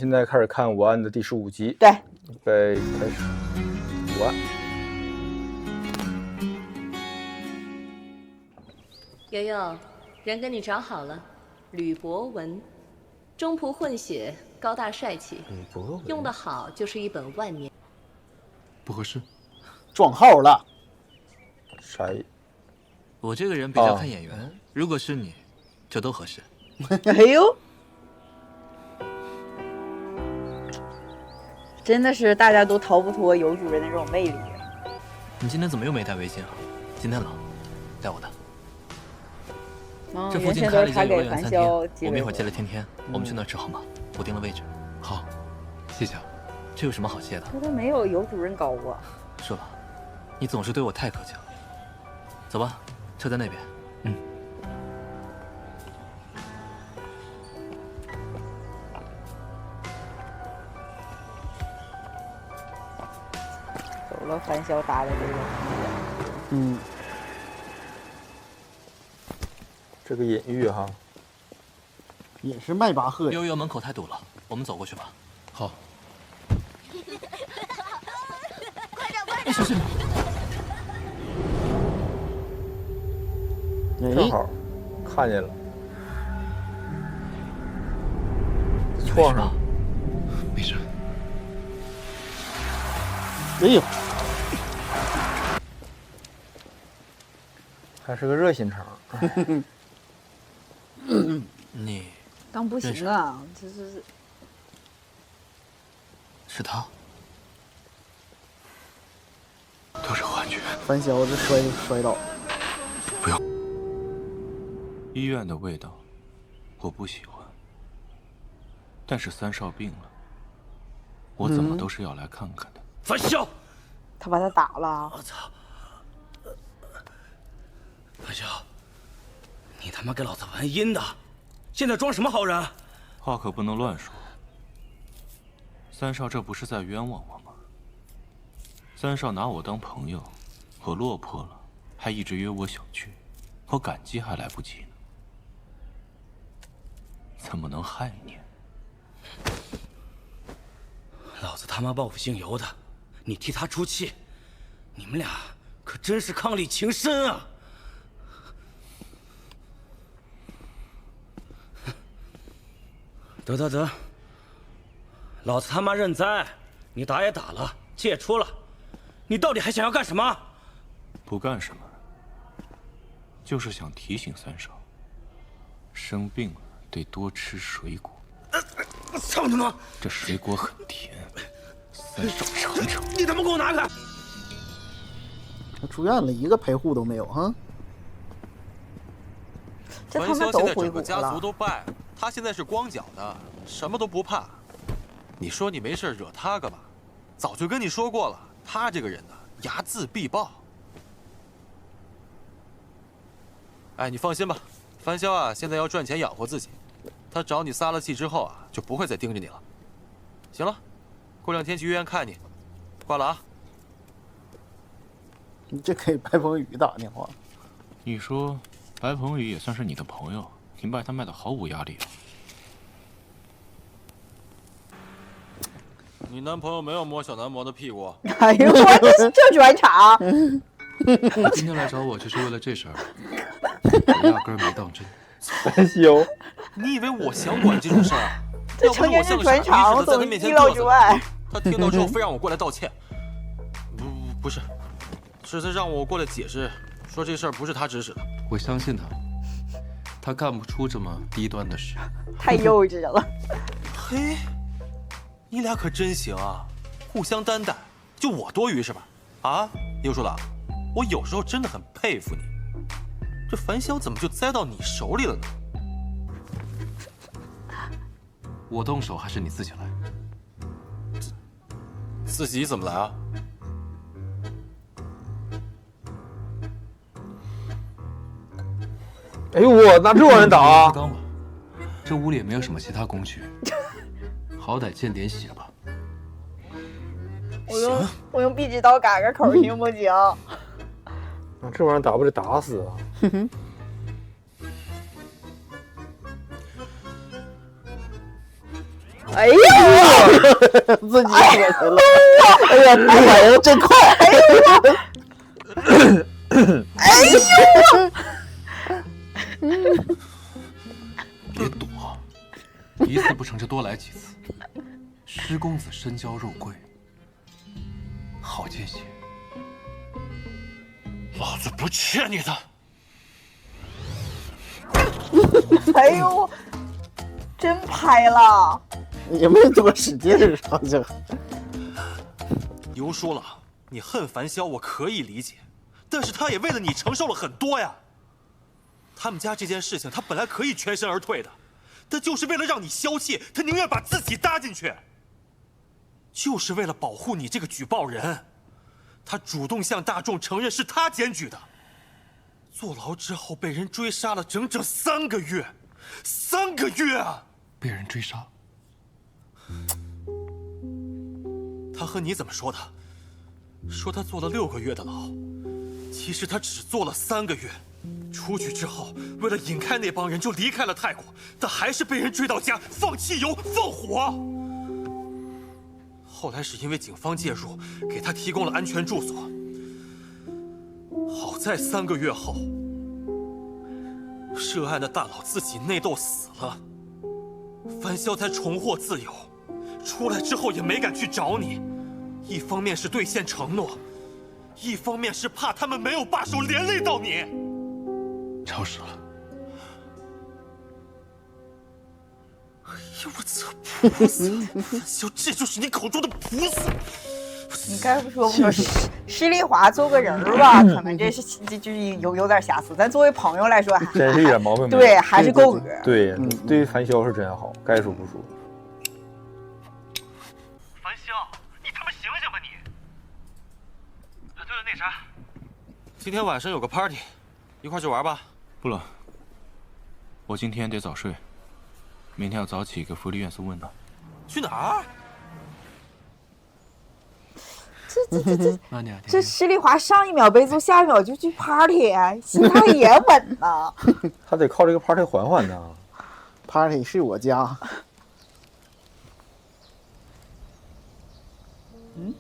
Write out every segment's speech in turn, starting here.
现在开始看我案的第15集。对，预备开始。我案。悠悠，人给你找好了，吕博文，中仆混血，高大帅气，用得好就是一本万年。不合适，撞号了。啥意？我这个人比较看眼缘，如果是你，就都合适。哎呦，真的是大家都逃不脱有主人的这种魅力。你今天怎么又没带微信啊？今天冷，带我的。这附原近开了一家先都是他给游乐园餐厅，樊潇我们一会儿接了天天，我们去那儿吃好吗？我定了位置。好，谢谢。这有什么好谢的？他都没有有主人高啊。是吧？你总是对我太客气了。走吧，车在那边。走了樊潇搭的这个。这个隐喻哈，也是迈巴赫。悠悠门口太堵了，我们走过去吧。好。哎，小心！正好看见了，撞上。没事。哎呦，还是个热心肠。你当不行啊，这是他？都是幻觉。樊潇这摔倒。不要。医院的味道，我不喜欢。但是三少病了，我怎么都是要来看看的。樊潇，他把他打了。我操！樊潇，你他妈给老子玩阴的！现在装什么好人？话可不能乱说。三少这不是在冤枉我吗？三少拿我当朋友，我落魄了，还一直约我小聚，我感激还来不及呢。怎么能害你？老子他妈报复姓尤的，你替他出气，你们俩可真是伉俪情深啊！得，老子他妈认栽，你打也打了，戒出了，你到底还想要干什么？不干什么，就是想提醒三少，生病了得多吃水果。操你妈！这水果很甜，三少尝尝。你他妈给我拿开！他住院了，一个陪护都没有哈。这他们都回国家族了。都败了，他现在是光脚的，什么都不怕。你说你没事惹他干嘛？早就跟你说过了，他这个人呢，睚眦必报。哎，你放心吧，樊潇啊，现在要赚钱养活自己。他找你撒了气之后啊，就不会再盯着你了。行了，过2天去医院看你。挂了啊。你这给白鹏宇打电话。你说白鹏宇也算是你的朋友，你卖他卖的毫无压力。你男朋友没有摸小男模的屁股？哎呦，我这专场。今天来找我就是为了这事儿，我压根儿没当真。樊潇，你以为我想管这种事儿啊？这成年人专场在他面前意料之外。他听到之后非让我过来道歉。不是，是他让我过来解释，说这事儿不是他指使的。我相信他，他干不出这么低端的事。太幼稚了。嘿，你俩可真行啊，互相担待，就我多余是吧？啊，优树党，我有时候真的很佩服你。这樊潇怎么就栽到你手里了呢？我动手还是你自己来？自己怎么来啊？哎呦我哪这玩意打啊？刚吧，这屋里也没有什么其他工具，好歹见点血吧。我用壁纸刀改个口行不行？这玩意打不得打死啊！哎呦，自己过去了。哎呀，你反应真快！别躲，一次不成就多来几次。施公子身娇肉贵，好见血。老子不欠你的。哎呦，真拍了！也没多使劲，好像。尤说了，你恨樊潇，我可以理解，但是他也为了你承受了很多呀。他们家这件事情，他本来可以全身而退的，但就是为了让你消气，他宁愿把自己搭进去，就是为了保护你这个举报人，他主动向大众承认是他检举的。坐牢之后被人追杀了整整3个月，3个月啊！被人追杀？他和你怎么说的？说他坐了6个月的牢，其实他只坐了3个月。出去之后，为了引开那帮人，就离开了泰国，但还是被人追到家，放汽油、放火。后来是因为警方介入，给他提供了安全住所。好在3个月后，涉案的大佬自己内斗死了，樊潇才重获自由。出来之后也没敢去找你，一方面是兑现承诺，一方面是怕他们没有罢手，连累到你。超时了。哎呦我操！菩萨，樊潇，这就是你口中的菩萨。你该不说施丽华做个人儿吧，可能这是就是有点瑕疵。咱作为朋友来说，真是一点毛病没有。对，还是够格。对，对于樊潇是真好，该说不说。樊潇，你他妈醒醒吧你！啊，对了，那啥，今天晚上有个 party， 一块去玩吧。不了，我今天得早睡，明天要早起给福利院送问答。去哪儿？这施丽华上一秒被揍，下一秒就去 party， 心态也稳呐。他得靠这个 party 缓缓呢。party 是我家。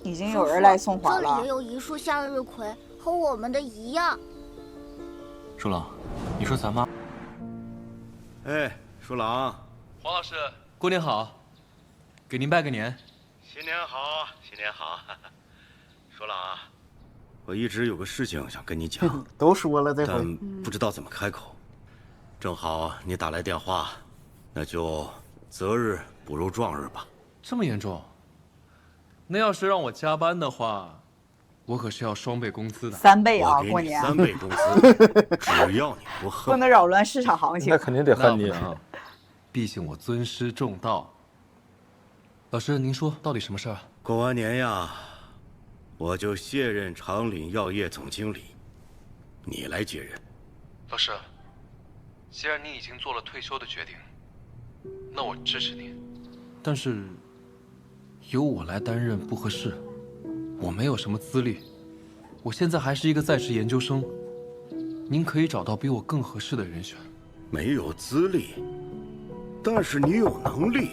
已经有人来送花了。这里也有一束向日葵，和我们的一样。舒朗，你说咱妈？哎，舒朗，黄老师，过年好，给您拜个年。新年好，新年好。舒朗啊，我一直有个事情想跟你讲，都说了这回，但不知道怎么开口。正好你打来电话，那就择日不如撞日吧。这么严重？那要是让我加班的话，我可是要双倍工资的。3倍啊，我给你过年3倍工资，只要你不恨。不能扰乱市场行情。那肯定得恨你啊！毕竟我尊师重道。老师，您说到底什么事儿？过完年呀，我就卸任长岭药业总经理，你来接任。老师，既然您已经做了退休的决定，那我支持您。但是，由我来担任不合适，我没有什么资历，我现在还是一个在职研究生。您可以找到比我更合适的人选。没有资历，但是你有能力。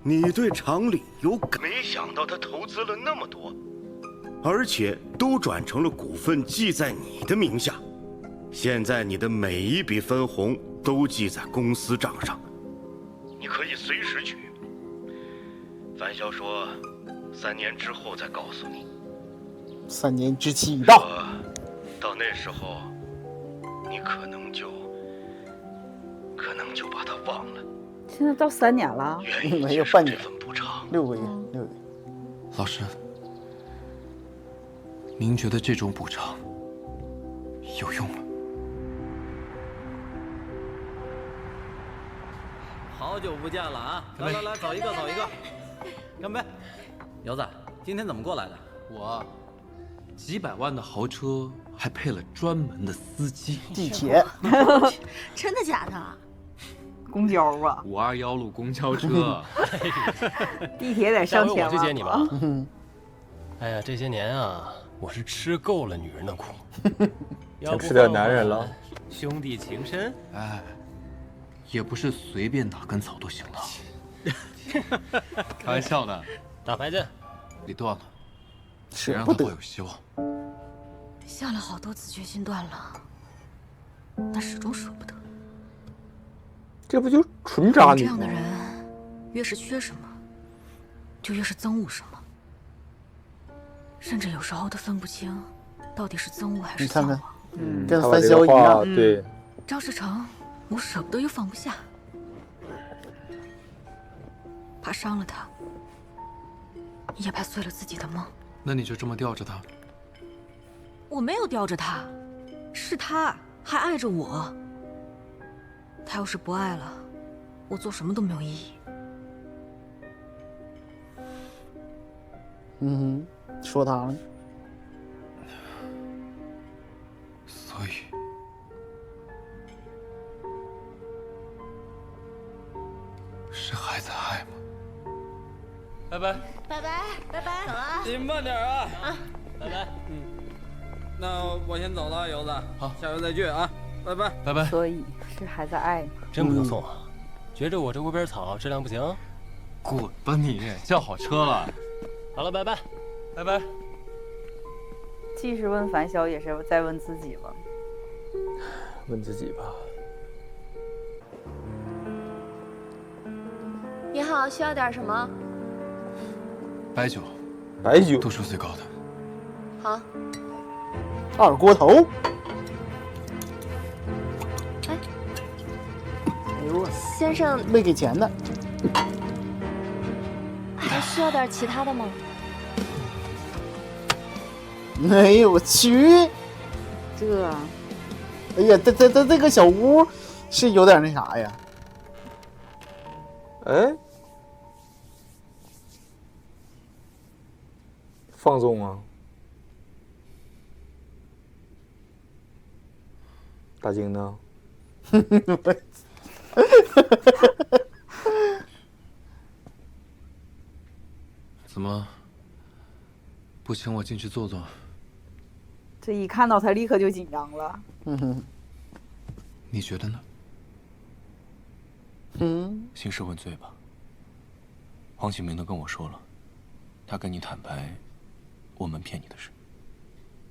你对长岭有感，没想到他投资了那么多，而且都转成了股份，记在你的名下。现在你的每一笔分红都记在公司账上，你可以随时取。樊潇说，3年之后再告诉你。3年之期已到，到那时候，你可能就把他忘了。现在到3年了，没有半年这份补偿，6个月，6个月。老师，您觉得这种补偿有用吗？好久不见了啊！来来来，走一个，走一个，干杯！游子，今天怎么过来的？我几百万的豪车，还配了专门的司机。地铁，真的假的？公交啊，521路公交车。地铁得上千万。我去接你吧。哎呀，这些年啊，我是吃够了女人的苦，要吃点男人了。兄弟情深。哎，也不是随便哪根草都行了。开玩笑的，打牌去。你断了，舍不得让他抱有希望。下了好多次决心断了，但始终舍不得。这不就纯渣女吗？这样的人，越是缺什么，就越是憎恶什么，甚至有时候都分不清到底是憎恶还是你看看向往。跟他把范潇一这个话样。对，赵世成，我舍不得又放不下，怕伤了他，也怕碎了自己的梦。那你就这么吊着他？我没有吊着他，是他还爱着我。他要是不爱了，我做什么都没有意义。嗯哼，说他了。所以，是还在爱吗？拜拜。拜拜，拜拜，走啊！你慢点啊！拜拜。那我先走了，游子。好，下回再聚啊！拜拜，拜拜。所以是还在爱吗？真不用送啊！觉着我这窝边草质量不行？滚吧你！叫好车了。好了，拜拜，拜拜。既是问樊潇，也是在问自己吧。问自己吧。你好，需要点什么？白酒，白酒，度数最高的。好。二锅头。哎呦，先生没给钱呢。还需要点其他的吗？哎呦我去！这，哎呀，这个小屋是有点那啥呀。哎，放纵啊！大晶呢？怎么不请我进去坐坐？这一看到他，立刻就紧张了。嗯哼，你觉得呢？兴师问罪吧。黄启明都跟我说了，他跟你坦白我们骗你的事。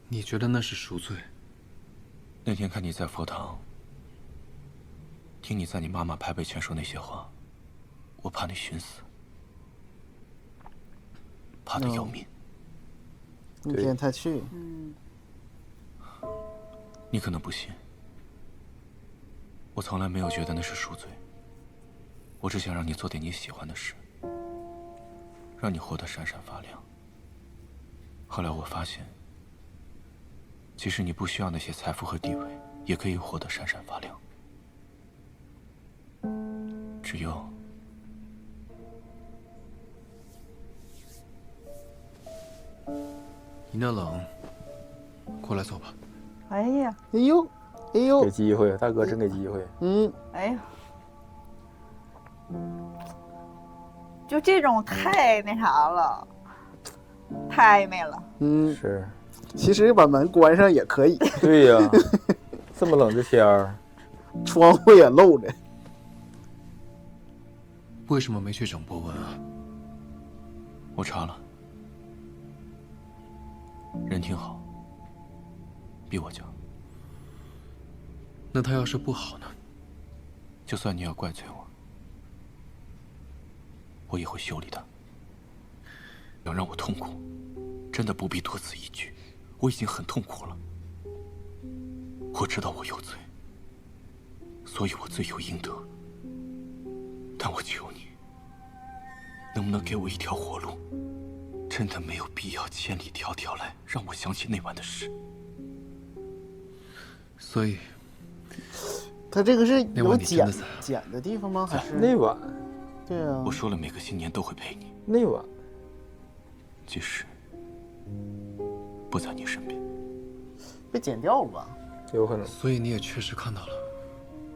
你觉得那是赎罪？那天看你在佛堂，听你在你妈妈牌位前说那些话，我怕你寻死，怕得要命。那天他去，你可能不信，我从来没有觉得那是赎罪。我只想让你做点你喜欢的事，让你活得闪闪发亮。后来我发现，其实你不需要那些财富和地位，也可以活得闪闪发亮。只有你那冷，过来坐吧。哎呀，哎呦，哎呦，给机会，大哥真给机会。哎呀，就这种太那啥了，太暧昧了。是。其实把门关上也可以。对呀，这么冷的天儿，窗户也露着。为什么没去整波纹啊？我查了，人挺好，比我强。那他要是不好呢？就算你要怪罪我，我也会修理他。要让我痛苦，真的不必多此一举。我已经很痛苦了，我知道我有罪，所以我罪有应得。但我求你，能不能给我一条活路？真的没有必要千里迢迢来让我想起那晚的事。所以，他这个是有那晚你真的在剪的地方吗？还是那晚？对啊，我说了，每个新年都会陪你。那晚，即使不在你身边，被剪掉了吧？有可能。所以你也确实看到了，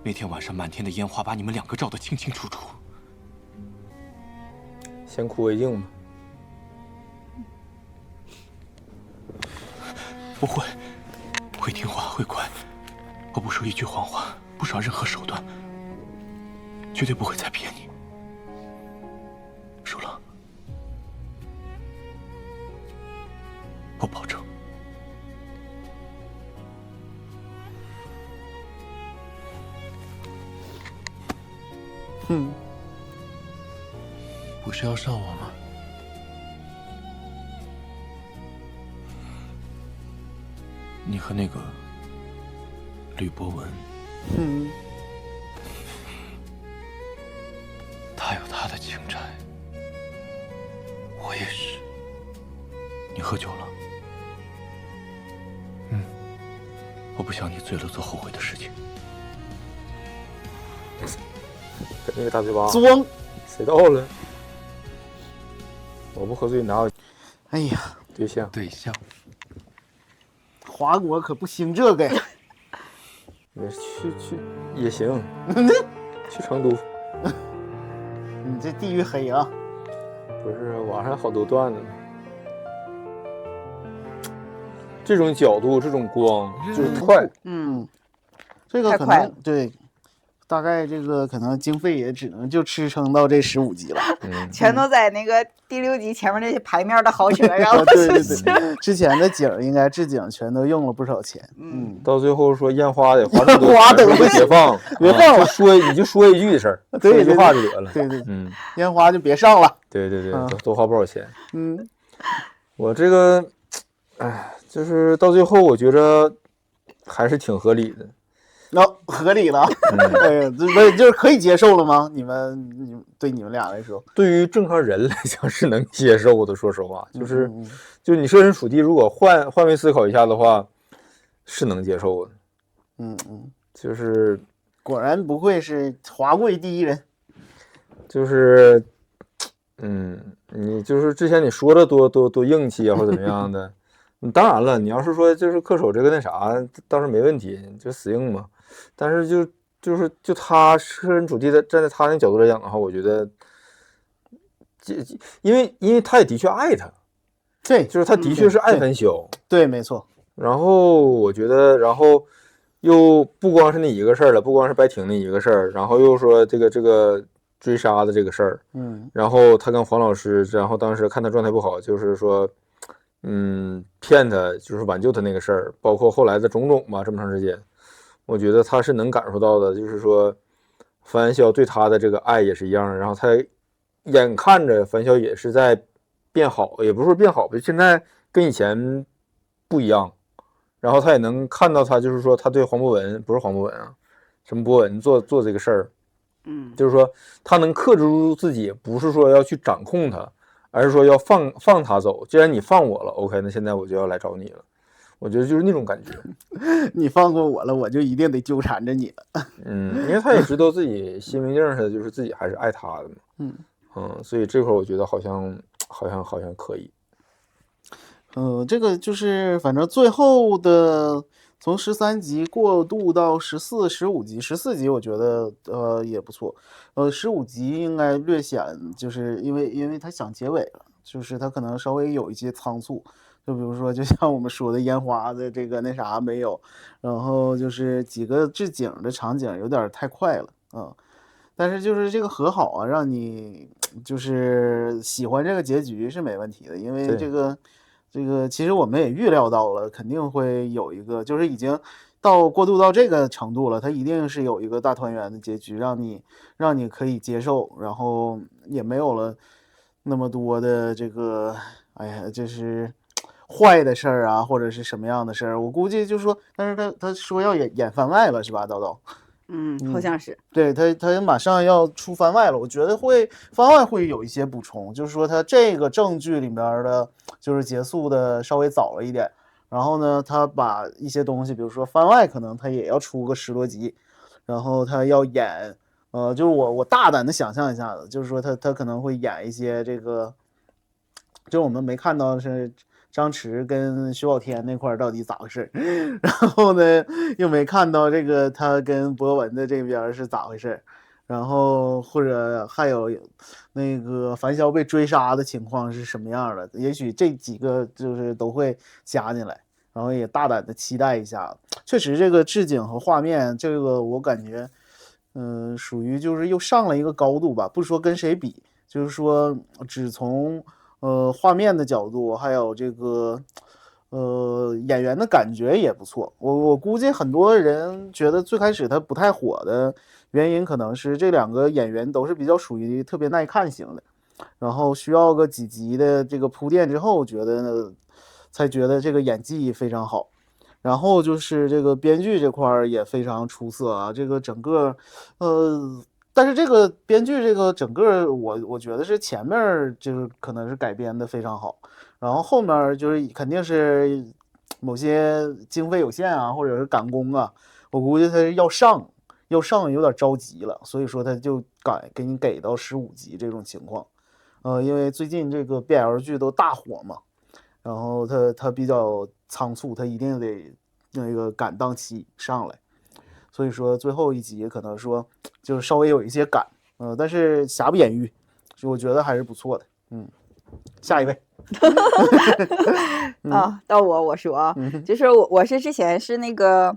那天晚上满天的烟花把你们两个照得清清楚楚。先哭为敬吧。我会听话，会乖。我不说一句谎话，不耍任何手段，绝对不会再骗你。我保证。不是要上我吗？你和那个吕博文，他有他的情债，我也是。你喝酒了？我不想你醉了做后悔的事情。给那个大嘴巴，装，谁到了？我不喝醉哪有？哎呀，对象，华国可不兴这个呀。也去也行，去成都。你这地域黑啊！不是，网上好多段子呢。这种角度，这种光就是快。这个可太快了能对，大概这个可能经费也只能就支撑到这15集了。全都在那个第6集前面那些牌面的豪车上了，对对是不是？对，之前的景应该置景全都用了不少钱。到最后说烟花得花这么多花钱，说别放，别放了，你就说一句的事儿，对说一句话就得了。对对，烟花就别上了。对对对，多花不少钱。嗯，我这个，哎，就是到最后，我觉着还是挺合理的。合理了。哎呀，这不是就是可以接受了吗？你们对你们俩来说，对于正常人来讲是能接受的。说实话，就你设身处地，如果换位思考一下的话，是能接受的。就是果然不愧是华贵第一人。就是，你就是之前你说的多硬气啊，或者怎么样的。当然了，你要是说就是恪守这个那啥，倒是没问题，就死硬嘛。但是就他设身处地的站在他那角度来讲的话，我觉得，因为他也的确爱他，对，就是他的确是爱樊潇，对，没错。然后我觉得，然后又不光是那一个事儿了，不光是白婷那一个事儿，然后又说这个追杀的这个事儿，然后他跟黄老师，然后当时看他状态不好，就是说。骗他就是挽救他那个事儿，包括后来的种种吧，这么长时间，我觉得他是能感受到的，就是说樊潇对他的这个爱也是一样的，然后他眼看着樊潇也是在变好，也不是说变好吧，现在跟以前不一样，然后他也能看到他就是说他对黄博文，不是黄博文啊，什么博文做这个事儿，就是说他能克制住自己，不是说要去掌控他。而是说要放他走，既然你放我了 ，OK， 那现在我就要来找你了。我觉得就是那种感觉，你放过我了，我就一定得纠缠着你了。因为他也知道自己心明镜似的，就是自己还是爱他的嘛。所以这块我觉得好像可以。这个就是反正最后的从13集过渡到14、15集，14集我觉得也不错。15集应该略显，就是因为他想结尾了，就是他可能稍微有一些仓促，就比如说就像我们说的烟花的这个那啥没有，然后就是几个置景的场景有点太快了但是就是这个和好啊，让你就是喜欢这个结局是没问题的，因为这个其实我们也预料到了，肯定会有一个，就是已经过渡到这个程度了，它一定是有一个大团圆的结局，让你可以接受，然后也没有了那么多的这个，哎呀，这是坏的事儿啊，或者是什么样的事儿，我估计就是说，但是他说要演番外了，是吧，叨叨？好像是。对他马上要出番外了，我觉得番外会有一些补充，就是说他这个正剧里面的，就是结束的稍微早了一点，然后呢，他把一些东西，比如说番外可能他也要出个10多集，然后他要演，就是我大胆的想象一下子，就是说他可能会演一些这个，就是我们没看到是张弛跟徐宝天那块到底咋回事，然后呢又没看到这个他跟博文的这边是咋回事，然后或者还有那个樊潇被追杀的情况是什么样的，也许这几个就是都会加进来，然后也大胆的期待一下。确实这个置景和画面，这个我感觉属于就是又上了一个高度吧，不说跟谁比，就是说只从画面的角度，还有这个演员的感觉也不错。我估计很多人觉得最开始他不太火的原因，可能是这2个演员都是比较属于特别耐看型的，然后需要个几集的这个铺垫之后，才觉得这个演技非常好。然后就是这个编剧这块也非常出色啊，这个整个但是这个编剧这个整个我觉得是前面就是可能是改编的非常好，然后后面就是肯定是某些经费有限啊，或者是赶工啊，我估计他要上有点着急了，所以说他就给你给到15集这种情况。因为最近这个 BL 剧都大火嘛，然后他比较仓促，他一定得那个赶档期上来，所以说最后一集可能说就是稍微有一些赶，但是瑕不掩瑜，我觉得还是不错的。下一位。到我说啊，就是我是之前是那个。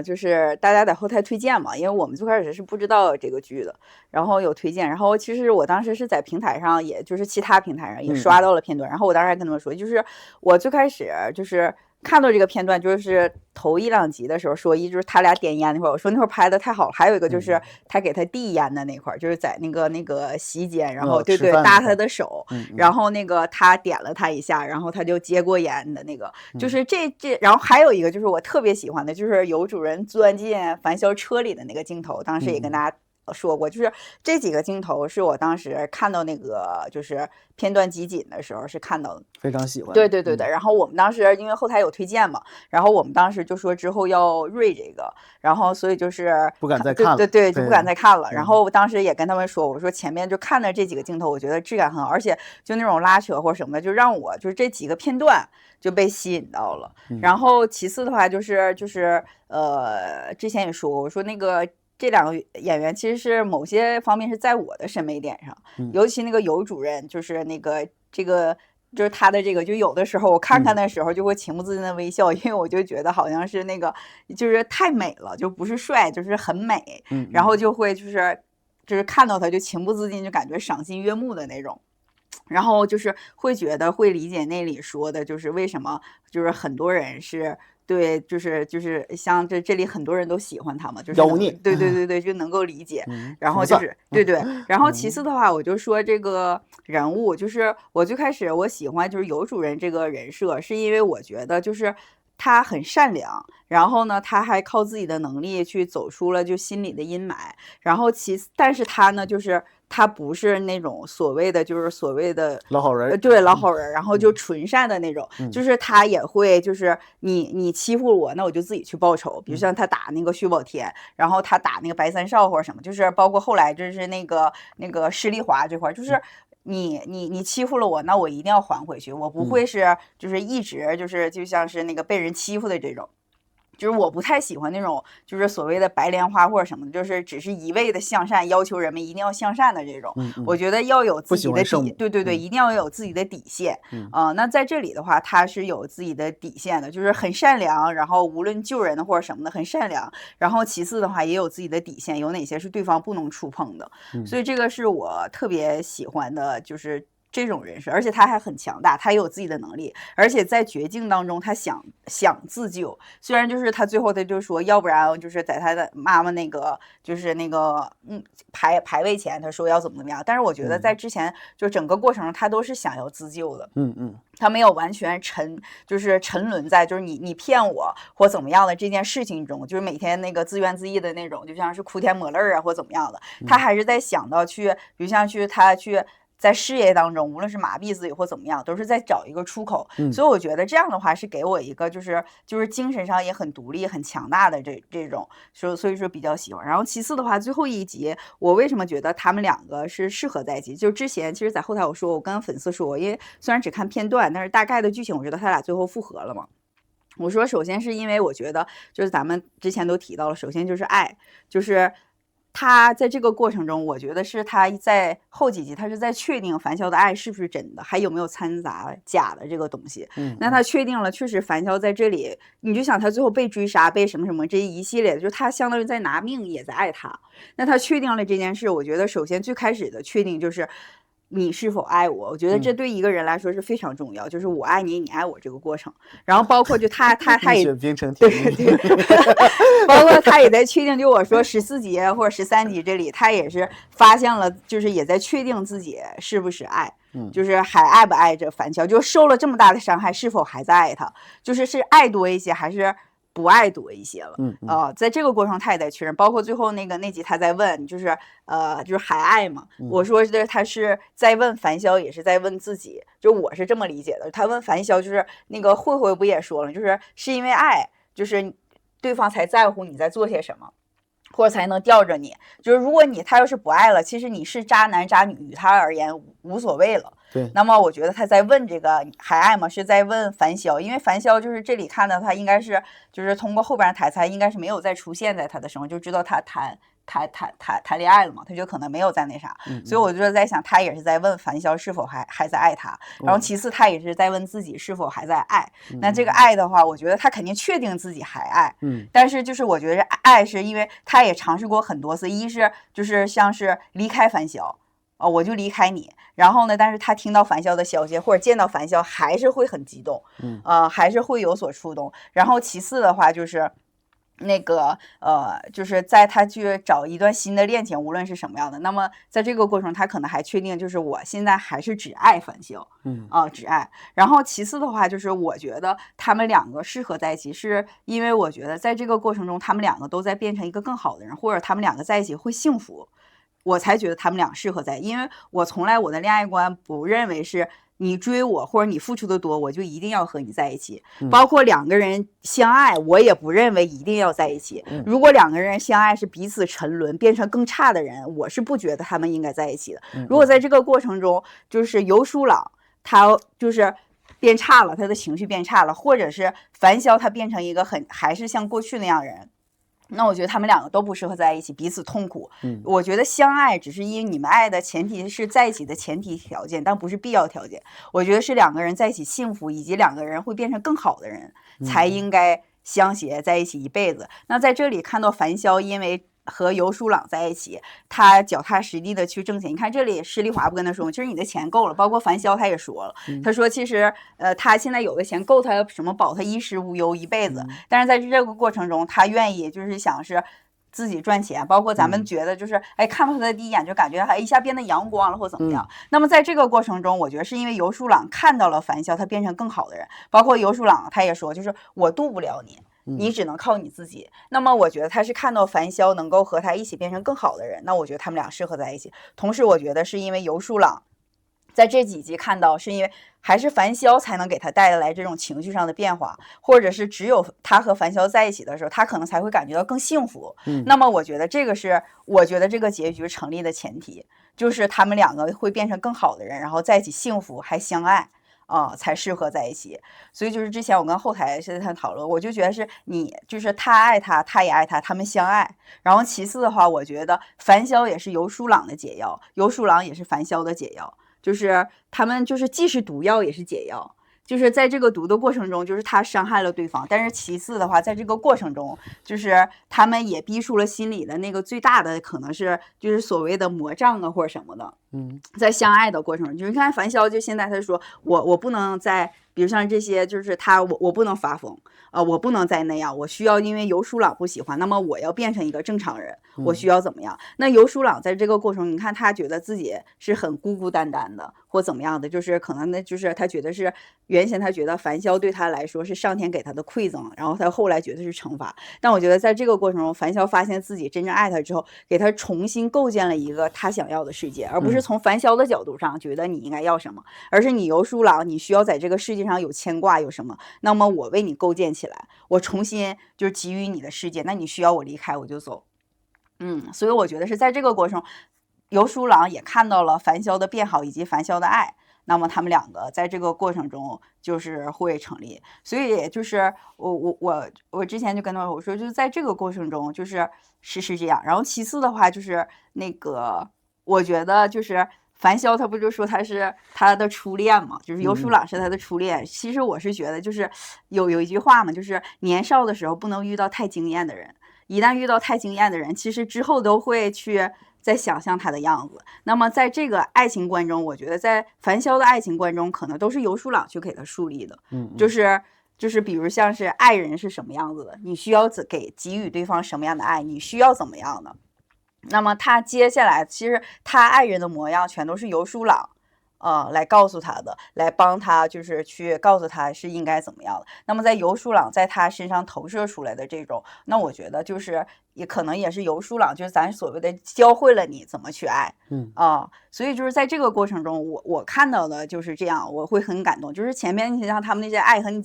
就是大家在后台推荐嘛，因为我们最开始是不知道这个剧的，然后有推荐，然后其实我当时是在平台上，也就是其他平台上也刷到了片段，然后我当时还跟他们说，就是我最开始就是看到这个片段，就是头1、2集的时候说，就是他俩点烟那会儿，我说那会儿拍的太好了，还有一个就是他给他递烟的那块儿，就是在那个洗衣间，然后对搭他的手，然后那个他点了他一下，然后他就接过烟的那个，就是这，然后还有一个就是我特别喜欢的，就是有主人钻进樊潇车里的那个镜头，当时也跟大家说过，就是这几个镜头是我当时看到那个就是片段集锦的时候是看到的，非常喜欢。对。然后我们当时因为后台有推荐嘛，然后我们当时就说之后要锐这个，然后所以就是不敢再看了，对，就不敢再看了。然后我当时也跟他们说，我说前面就看的这几个镜头，我觉得质感很好，而且就那种拉扯或什么的，就让我就是这几个片段就被吸引到了。然后其次的话就是之前也说过，我说那个。这2个演员其实是某些方面是在我的审美点上，尤其那个尤主任，就是那个就是他的这个，就有的时候我看的时候就会情不自禁的微笑，因为我就觉得好像是那个就是太美了，就不是帅，就是很美，然后就会就是看到他就情不自禁就感觉赏心悦目的那种。然后就是会觉得会理解那里说的，就是为什么就是很多人是对，就是像这里很多人都喜欢他嘛，就是妖孽，对，就能够理解。然后就是对，然后其次的话，我就说这个人物，就是我最开始我喜欢就是尤主任这个人设，是因为我觉得就是他很善良，然后呢，他还靠自己的能力去走出了就心里的阴霾，然后但是他呢就是他不是那种所谓的老好人，对，老好人，然后就纯善的那种，就是他也会就是你欺负我，那我就自己去报仇，比如像他打那个薛宝天，然后他打那个白三少或者什么，就是包括后来就是那个施丽华这块，就是你欺负了我，那我一定要还回去，我不会是就是一直就像是那个被人欺负的这种。就是我不太喜欢那种就是所谓的白莲花或者什么的，就是只是一味的向善，要求人们一定要向善的这种。我觉得要有自己的底，对，一定要有自己的底线。那在这里的话，他是有自己的底线的，就是很善良，然后无论救人的或者什么的很善良，然后其次的话也有自己的底线，有哪些是对方不能触碰的。所以这个是我特别喜欢的，就是这种人设，而且他还很强大，他也有自己的能力，而且在绝境当中他想自救，虽然就是他最后他就说要不然就是在他的妈妈那个就是那个排位前他说要怎么样，但是我觉得在之前就整个过程中他都是想要自救的，他没有完全沉沦在就是你骗我或怎么样的这件事情中，就是每天那个自怨自艾的那种，就像是哭天抹泪啊或怎么样的，他还是在想到去比如像他去在事业当中，无论是麻痹自己或怎么样，都是在找一个出口。所以我觉得这样的话是给我一个就是精神上也很独立、很强大的这种，所以说比较喜欢。然后其次的话，最后一集我为什么觉得他们2个是适合在一起？就之前其实，在后台我跟粉丝说，因为虽然只看片段，但是大概的剧情我觉得他俩最后复合了嘛。我说，首先是因为我觉得就是咱们之前都提到了，首先就是爱，就是他在这个过程中，我觉得是他在后几集，他是在确定樊潇的爱是不是真的，还有没有掺杂假的这个东西。那他确定了，确实樊潇在这里，你就想他最后被追杀，被什么什么这一系列的，就他相当于在拿命也在爱他。那他确定了这件事，我觉得首先最开始的确定就是你是否爱我？我觉得这对一个人来说是非常重要，就是我爱你，你爱我这个过程。然后包括就他也对，包括他也在确定，就我说14集或者13集这里，他也是发现了，就是也在确定自己是不是爱，就是还爱不爱着樊潇，就受了这么大的伤害，是否还在爱他，就是爱多一些还是不爱多一些了。在这个过程他也在确认，包括最后那集他在问，就是还爱吗？我说他是在问樊潇，也是在问自己，就我是这么理解的。他问樊潇，就是那个慧慧不也说了，是因为爱，就是对方才在乎你在做些什么。或者才能吊着你，就是如果他要是不爱了，其实你是渣男渣女，于他而言无所谓了。对，那么我觉得他在问这个还爱吗？是在问樊潇，因为樊潇就是这里看到他应该是就是通过后边台词，应该是没有再出现在他的生活，就知道他谈恋爱了嘛，他就可能没有在那啥，所以我就在想，他也是在问樊潇是否还在爱他，然后其次他也是在问自己是否还在爱。那这个爱的话，我觉得他肯定确定自己还爱，但是就是我觉得爱是因为他也尝试过很多次，一是就是像是离开樊潇。我就离开你，然后呢？但是他听到樊潇的消息，或者见到樊潇，还是会很激动，还是会有所触动。然后其次的话就是那个就是在他去找一段新的恋情，无论是什么样的。那么在这个过程，他可能还确定，就是我现在还是只爱樊潇，只爱。然后其次的话，就是我觉得他们两个适合在一起，是因为我觉得在这个过程中，他们两个都在变成一个更好的人，或者他们两个在一起会幸福。我才觉得他们俩适合在一起，因为我从来我的恋爱观不认为是你追我或者你付出的多，我就一定要和你在一起。包括两个人相爱，我也不认为一定要在一起。如果两个人相爱是彼此沉沦，变成更差的人，我是不觉得他们应该在一起的。如果在这个过程中，就是尤舒朗他就是变差了，他的情绪变差了，或者是樊潇他变成一个还是像过去那样人。那我觉得他们两个都不适合在一起，彼此痛苦。我觉得相爱只是因为你们爱的前提是在一起的前提条件，但不是必要条件。我觉得是两个人在一起幸福，以及两个人会变成更好的人，才应该相携在一起一辈子。那在这里看到樊潇因为和尤舒朗在一起，他脚踏实地的去挣钱。你看这里施丽华不跟他说，其实你的钱够了。包括樊潇他也说了，他说其实他现在有的钱够他什么保他衣食无忧一辈子。但是在这个过程中，他愿意就是想是自己赚钱。包括咱们觉得就是看到他的第一眼就感觉一下变得阳光了或怎么样。那么在这个过程中，我觉得是因为尤舒朗看到了樊潇，他变成更好的人。包括尤舒朗他也说，就是我渡不了你。你只能靠你自己。那么我觉得他是看到樊潇能够和他一起变成更好的人，那我觉得他们俩适合在一起。同时我觉得是因为尤舒朗在这几集看到，是因为还是樊潇才能给他带来这种情绪上的变化，或者是只有他和樊潇在一起的时候，他可能才会感觉到更幸福。那么我觉得这个是我觉得这个结局成立的前提，就是他们两个会变成更好的人，然后在一起幸福还相爱。才适合在一起。所以就是之前我跟后台是在讨论，我就觉得是你就是他爱他，他也爱他，他们相爱。然后其次的话，我觉得樊潇也是尤舒朗的解药，尤舒朗也是樊潇的解药，就是他们就是既是毒药也是解药。就是在这个毒的过程中，就是他伤害了对方，但是其次的话，在这个过程中，就是他们也逼出了心里的那个最大的可能是就是所谓的魔障啊或者什么的。在相爱的过程中，就是看樊潇就现在他说我不能再比如像这些，就是我不能发疯我不能再那样，我需要因为尤舒朗不喜欢，那么我要变成一个正常人，我需要怎么样？那尤舒朗在这个过程，你看他觉得自己是很孤孤单单的，或怎么样的，就是可能呢，就是他觉得是原先他觉得樊潇对他来说是上天给他的馈赠，然后他后来觉得是惩罚。但我觉得在这个过程中，樊潇发现自己真正爱他之后，给他重新构建了一个他想要的世界，而不是从樊潇的角度上觉得你应该要什么，而是你尤舒朗，你需要在这个世界上有牵挂，有什么，那么我为你构建起来，我重新就是给予你的世界，那你需要我离开我就走。所以我觉得是在这个过程，尤舒朗也看到了樊潇的变好以及樊潇的爱，那么他们两个在这个过程中就是会成立。所以就是我之前就跟他我说，就是在这个过程中就是这样。然后其次的话就是那个我觉得就是樊潇他不就说他是他的初恋嘛，就是尤舒朗是他的初恋。其实我是觉得就是有一句话嘛，就是年少的时候不能遇到太惊艳的人，一旦遇到太惊艳的人，其实之后都会去在想象他的样子。那么在这个爱情观中，我觉得在樊潇的爱情观中，可能都是游书朗去给他树立的，就是比如像是爱人是什么样子的，你需要给予对方什么样的爱，你需要怎么样的。那么他接下来其实他爱人的模样全都是游书朗来告诉他的，来帮他就是去告诉他是应该怎么样的。那么在游书朗在他身上投射出来的这种，那我觉得就是也可能也是游书朗就是咱所谓的教会了你怎么去爱，所以就是在这个过程中我看到的就是这样，我会很感动。就是前面你像他们那些爱恨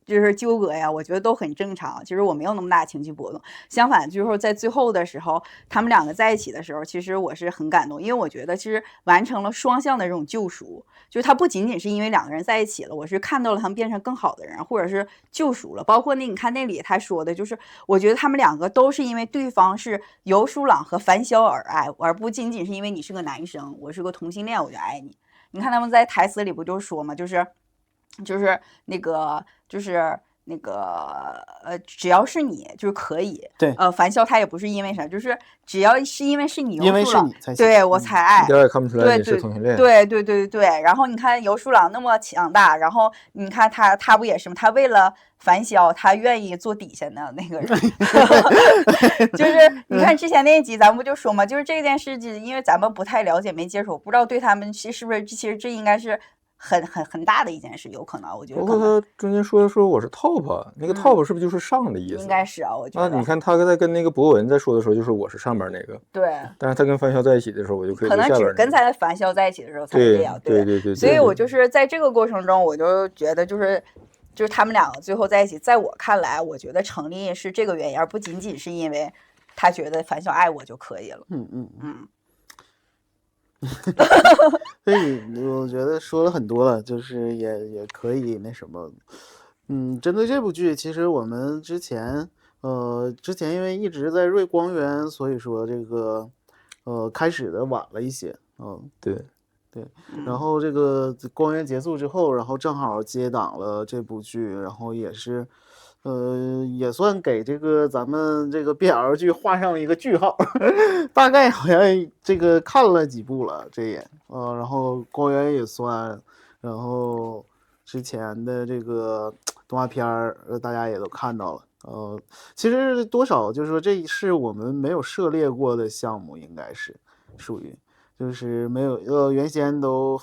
就是纠葛呀，我觉得都很正常。其实我没有那么大情绪波动，相反，就是在最后的时候，他们两个在一起的时候，其实我是很感动，因为我觉得其实完成了双向的这种救赎。就是他不仅仅是因为两个人在一起了，我是看到了他们变成更好的人，或者是救赎了。包括你看那里他说的，就是我觉得他们两个都是因为对方是游书朗和樊潇而爱，而不仅仅是因为你是个男生，我是个同性恋我就爱你。你看他们在台词里不就说嘛，只要是你就是可以。对，樊潇他也不是因为啥，就是只要是因为是你游书朗，才对我才爱，一点也看不出来你是同性恋。对。然后你看游书朗那么强大，然后你看他不也是吗？他为了樊潇，他愿意做底下的那个人。就是你看之前那一集咱们不就说嘛，就是这件事情，因为咱们不太了解没接触，不知道对他们是不是其实这应该是很大的一件事，有可能，我觉得。包括他中间说我是 top， 那个 top 是不是就是上的意思？应该是啊，我觉得。你看他在跟那个博文在说的时候，就是我是上边那个。对。但是他跟樊潇在一起的时候，我就可以下边。可能只跟在樊潇在一起的时候才这样。对。所以我就是在这个过程中，我就觉得就是他们两个最后在一起，在我看来，我觉得成立是这个原因，而不仅仅是因为他觉得樊潇爱我就可以了。所以我觉得说了很多了，就是也可以那什么，针对这部剧，其实我们之前因为一直在瑞光园，所以说这个开始的晚了一些，对，然后这个光园结束之后，然后正好接档了这部剧，然后也是。也算给这个咱们这个 BL 剧画上了一个句号，大概好像这个看了几部了，这也然后光源也算，然后之前的这个动画片大家也都看到了，其实多少就是说这是我们没有涉猎过的项目，应该是属于就是没有原先都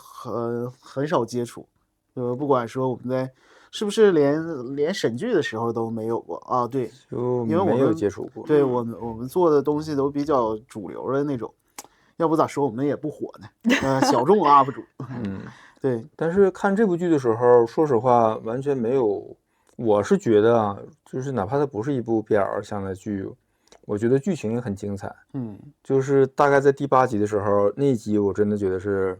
很少接触，不管说我们在。是不是连审剧的时候都没有过啊？对，就因为我们没有接触过。对我们做的东西都比较主流的那种，要不咋说我们也不火呢？小众 UP 主。对。但是看这部剧的时候，说实话完全没有，我是觉得啊，就是哪怕它不是一部 BL 向的剧，我觉得剧情也很精彩。就是大概在第8集的时候，那一集我真的觉得是。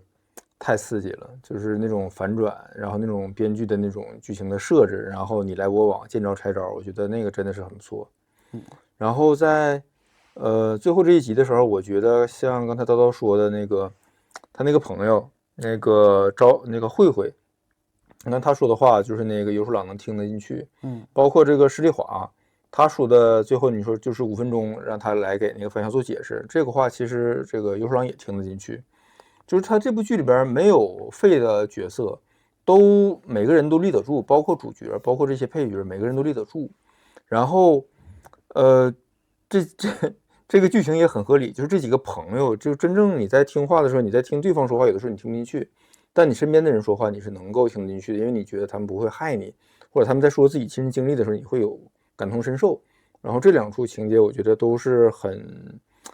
太刺激了，就是那种反转，然后那种编剧的那种剧情的设置，然后你来我往，见招拆招，我觉得那个真的是很不错。然后在最后这一集的时候，我觉得像刚才叨叨说的那个，他那个朋友那个慧慧，你看他说的话，就是那个游书朗能听得进去。包括这个施丽华，他说的最后你说就是5分钟让他来给那个樊潇做解释，这个话其实这个游书朗也听得进去。就是他这部剧里边没有废的角色，每个人都立得住，包括主角，包括这些配角，每个人都立得住。然后，这个剧情也很合理，就是这几个朋友，就真正你在听话的时候，你在听对方说话，有的时候你听不进去，但你身边的人说话你是能够听得进去的，因为你觉得他们不会害你，或者他们在说自己亲身经历的时候，你会有感同身受。然后这2处情节，我觉得都是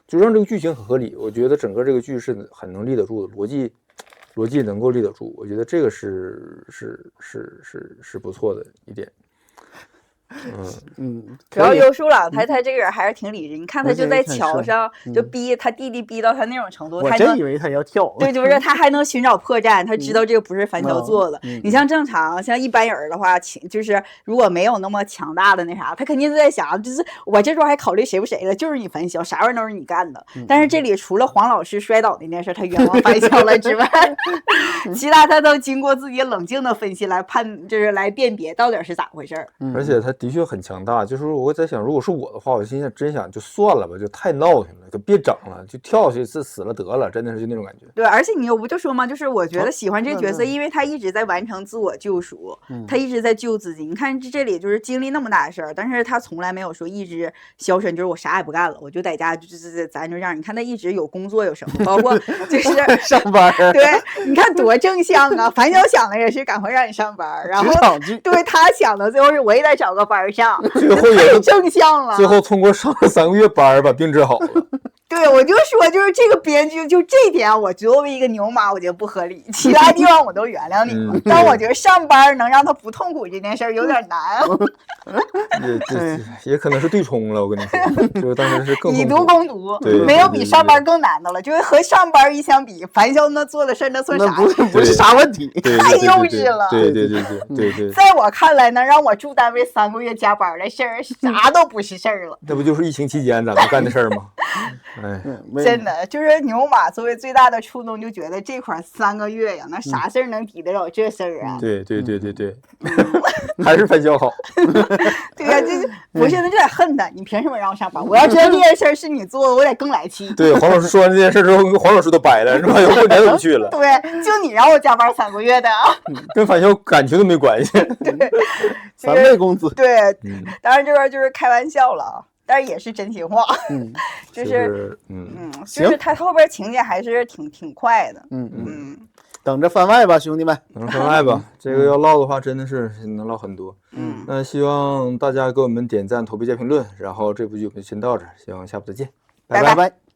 就让这个剧情很合理，我觉得整个这个剧是很能立得住的，逻辑能够立得住，我觉得这个是不错的一点。主要游书朗他这个人还是挺理智，你看他就在桥上就逼他弟弟逼到他那种程度，我真以为他要跳。对，就是他还能寻找破绽，他知道这个不是樊潇做的。你像正常像一般人的话，就是如果没有那么强大的那啥，他肯定是在想，就是我这时候还考虑谁不谁了，就是你樊潇，啥玩意都是你干的。但是这里除了黄老师摔倒那件事他冤枉樊潇了之外，其他他都经过自己冷静的分析来就是来辨别到底是咋回事。而且他的确很强大。就是我在想，如果是我的话，我心想真想就算了吧，就太闹腾了，就别整了，就跳下去死了得了，真的是就那种感觉。对，而且你又不就说嘛，就是我觉得喜欢这个角色，因为他一直在完成自我救赎，他一直在救自己。你看这里就是经历那么大的事儿，但是他从来没有说一直消沉，就是我啥也不干了，我就在家就是咱就这样。你看他一直有工作有什么，包括就是上班。对，你看多正向啊！樊晓想的也是赶快让你上班，然后对他想的最后是我也得找个班上，最后也太正向了。最后通过上了3个月班把病治好了。对，我就说，就是这个编剧，就这点，我作为一个牛马，我觉得不合理，其他地方我都原谅你了，但我觉得上班能让他不痛苦这件事儿有点难。也可能是对冲了，我跟你说，就是当时是更以毒攻毒，对，没有比上班更难的了。就是和上班一相比，樊潇那做的事儿那算啥？不是啥问题，太幼稚了。对。在我看来，能让我住单位3个月加班的事儿，啥都不是事儿了。那不就是疫情期间咱们干的事儿吗？哎，真的就是牛马作为最大的触动，就觉得这块3个月呀，那啥事儿能抵得了这事儿啊？对，还是樊潇好。对呀，这我现在就得恨他，你凭什么让我上班？我要知道这件事儿是你做的，我得更来气。对，黄老师说完这件事之后，跟黄老师都掰了，是吧？过年都不去了。对，就你让我加班3个月的，跟樊潇感情都没关系。对，3倍工资。对，当然这边就是开玩笑了。但是也是真心话，就是就是他后边情节还是挺快的，等着番外吧，兄弟们，等着番外吧。这个要唠的话，真的是能唠很多。那希望大家给我们点赞、投币、加评论，然后这部剧我们先到这儿，希望下部再见，拜拜。